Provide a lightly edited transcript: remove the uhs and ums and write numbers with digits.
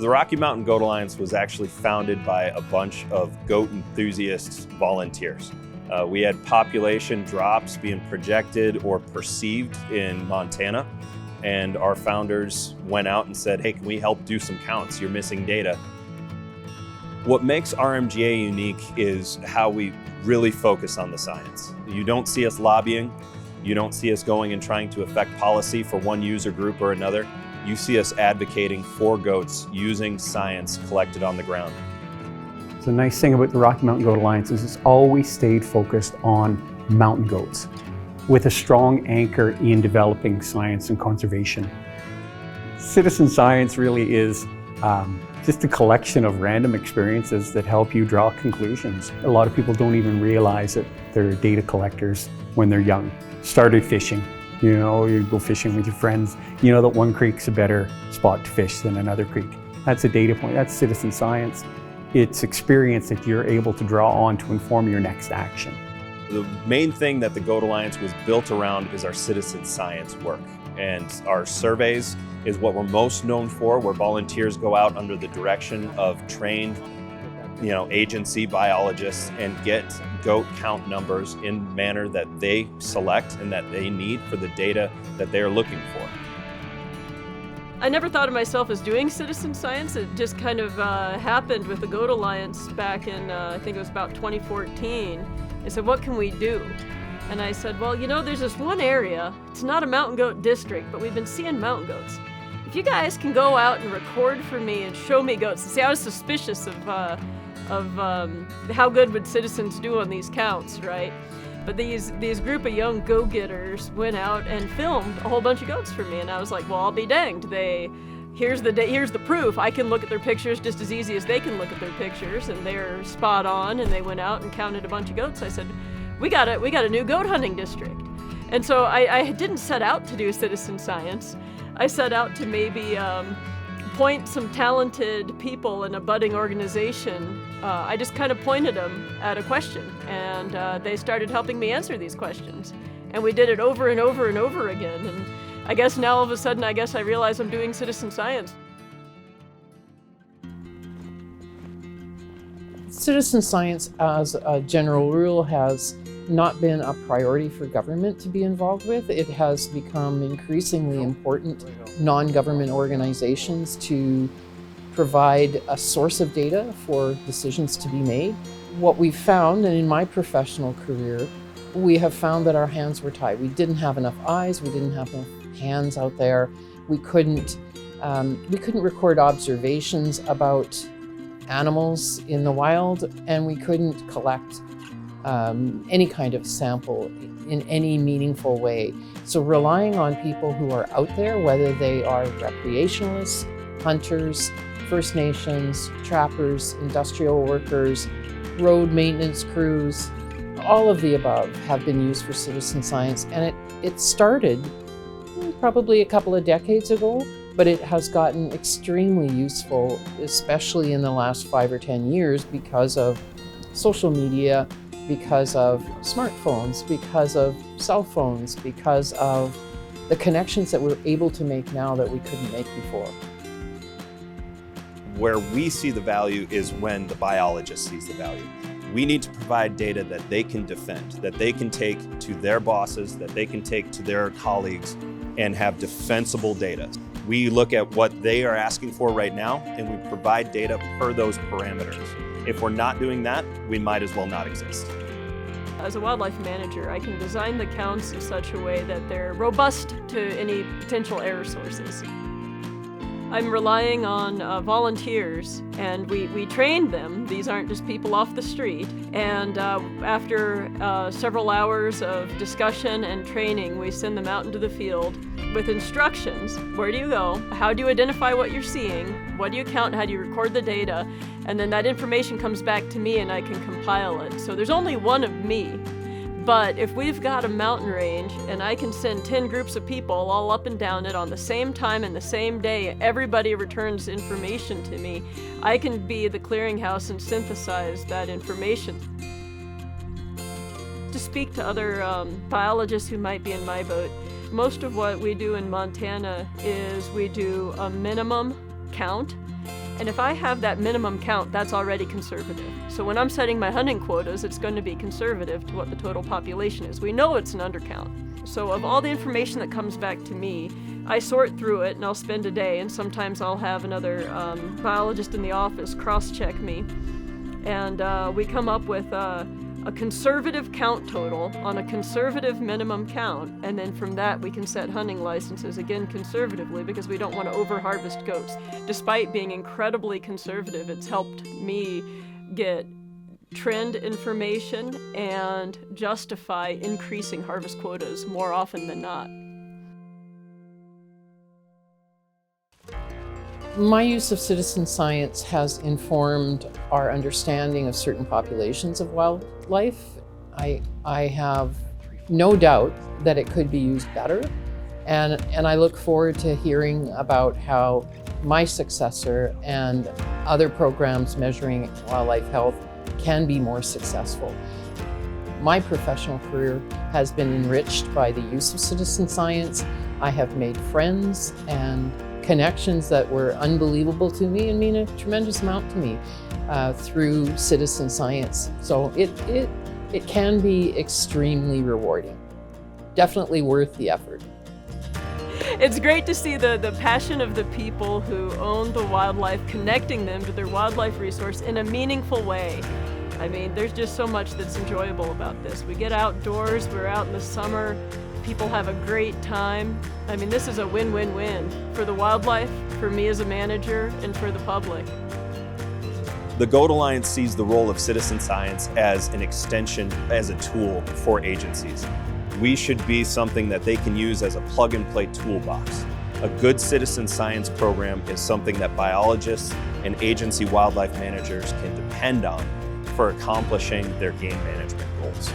The Rocky Mountain Goat Alliance was actually founded by a bunch of goat enthusiast volunteers. We had population drops being projected or perceived in Montana, and our founders went out and said, hey, can we help do some counts? You're missing data. What makes RMGA unique is how we really focus on the science. You don't see us lobbying. You don't see us going and trying to affect policy for one user group or another. You see us advocating for goats using science collected on the ground. The nice thing about the Rocky Mountain Goat Alliance is it's always stayed focused on mountain goats with a strong anchor in developing science and conservation. Citizen science really is just a collection of random experiences that help you draw conclusions. A lot of people don't even realize that they're data collectors when they're young. Started fishing. You know, you go fishing with your friends. You know that one creek's a better spot to fish than another creek. That's a data point. That's citizen science. It's experience that you're able to draw on to inform your next action. The main thing that the Goat Alliance was built around is our citizen science work. And our surveys is what we're most known for, where volunteers go out under the direction of trained agency biologists and get goat count numbers in manner that they select and that they need for the data that they're looking for. I never thought of myself as doing citizen science. It just kind of happened with the Goat Alliance back in, I think it was about 2014. They said, what can we do? And I said, well, there's this one area, it's not a mountain goat district, but we've been seeing mountain goats. If you guys can go out and record for me and show me goats, see, I was suspicious of how good would citizens do on these counts, right? But these group of young go-getters went out and filmed a whole bunch of goats for me, and I was like, well, I'll be danged. Here's the proof. I can look at their pictures just as easy as they can look at their pictures, and they're spot on. And they went out and counted a bunch of goats. I said, we got a new goat hunting district. And so I didn't set out to do citizen science. I set out to maybe point some talented people in a budding organization. I just kind of pointed them at a question, and they started helping me answer these questions. And we did it over and over and over again. And I guess now all of a sudden, I realize I'm doing citizen science. Citizen science, as a general rule, has not been a priority for government to be involved with. It has become increasingly important non-government organizations to provide a source of data for decisions to be made. What we've found, and in my professional career, we have found that our hands were tied. We didn't have enough eyes, we didn't have enough hands out there. We couldn't record observations about animals in the wild, and we couldn't collect any kind of sample in any meaningful way. So relying on people who are out there, whether they are recreationalists, hunters, First Nations, trappers, industrial workers, road maintenance crews, all of the above have been used for citizen science. And it started probably a couple of decades ago, but it has gotten extremely useful, especially in the last 5 or 10 years because of social media, because of smartphones, because of cell phones, because of the connections that we're able to make now that we couldn't make before. Where we see the value is when the biologist sees the value. We need to provide data that they can defend, that they can take to their bosses, that they can take to their colleagues and have defensible data. We look at what they are asking for right now and we provide data per those parameters. If we're not doing that, we might as well not exist. As a wildlife manager, I can design the counts in such a way that they're robust to any potential error sources. I'm relying on volunteers, and we trained them. These aren't just people off the street. And after several hours of discussion and training, we send them out into the field with instructions. Where do you go? How do you identify what you're seeing? What do you count? How do you record the data? And then that information comes back to me and I can compile it. So there's only one of me. But if we've got a mountain range and I can send 10 groups of people all up and down it on the same time and the same day, everybody returns information to me, I can be the clearinghouse and synthesize that information. To speak to other biologists who might be in my boat, most of what we do in Montana is we do a minimum count, And if I have that minimum count, that's already conservative. So when I'm setting my hunting quotas, it's going to be conservative to what the total population is. We know it's an undercount. So of all the information that comes back to me, I sort through it and I'll spend a day, and sometimes I'll have another biologist in the office cross-check me. And we come up with a conservative count total on a conservative minimum count, and then from that we can set hunting licenses, again conservatively, because we don't want to over-harvest goats. Despite being incredibly conservative, it's helped me get trend information and justify increasing harvest quotas more often than not. My use of citizen science has informed our understanding of certain populations of wildlife. I have no doubt that it could be used better, and I look forward to hearing about how my successor and other programs measuring wildlife health can be more successful. My professional career has been enriched by the use of citizen science. I have made friends and connections that were unbelievable to me and mean a tremendous amount to me through citizen science. So it can be extremely rewarding. Definitely worth the effort. It's great to see the passion of the people who own the wildlife, connecting them to their wildlife resource in a meaningful way. I mean, there's just so much that's enjoyable about this. We get outdoors, we're out in the summer, people have a great time. I mean, this is a win-win-win for the wildlife, for me as a manager, and for the public. The Goat Alliance sees the role of citizen science as an extension, as a tool for agencies. We should be something that they can use as a plug-and-play toolbox. A good citizen science program is something that biologists and agency wildlife managers can depend on for accomplishing their game management goals.